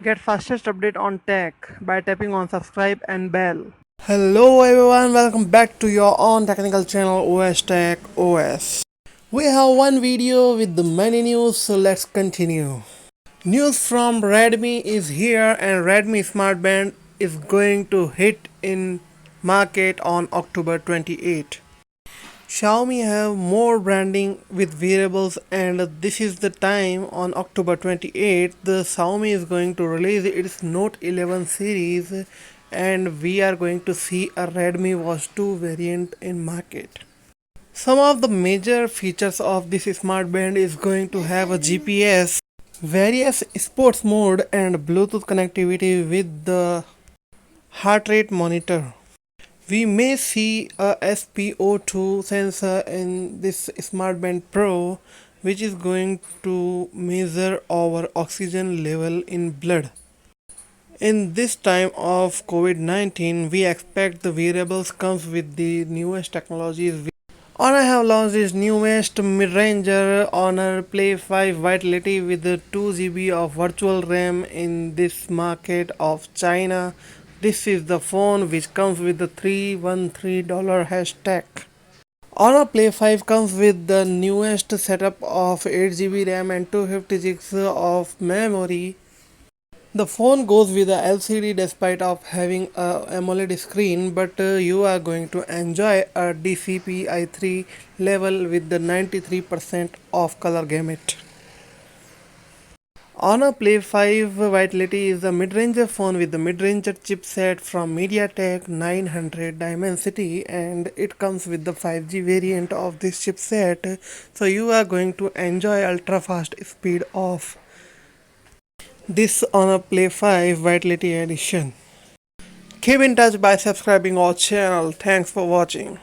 Get fastest update on tech by tapping on subscribe and bell. Hello everyone, welcome back to your own technical channel OS Tech OS. We have one video with the many news, so let's continue. News from Redmi is here and Redmi Smart Band is going to hit in market on October 28. Xiaomi have more branding with wearables and this is the time on October 28th the Xiaomi is going to release its Note 11 series and we are going to see a Redmi Watch 2 variant in market. Some of the major features of this smart band is going to have a GPS, various sports mode and Bluetooth connectivity with the heart rate monitor. We may see a SpO2 sensor in this SmartBand Pro, which is going to measure our oxygen level in blood. In this time of COVID-19, we expect the wearables comes with the newest technologies. Honor have launched its newest mid-ranger Honor Play 5 Vitality with the 2 GB of virtual RAM in this market of China. This is the phone which comes with the $313 hashtag. Honor Play 5 comes with the newest setup of 8 GB RAM and 256 of memory. The phone goes with a LCD despite of having a AMOLED screen, but you are going to enjoy a DCP-I3 level with the 93% of color gamut. Honor Play 5 Vitality is a mid-range phone with the mid-range chipset from MediaTek 900 Dimensity and it comes with the 5G variant of this chipset, so you are going to enjoy ultra-fast speed of this Honor Play 5 Vitality Edition. Keep in touch by subscribing our channel. Thanks for watching.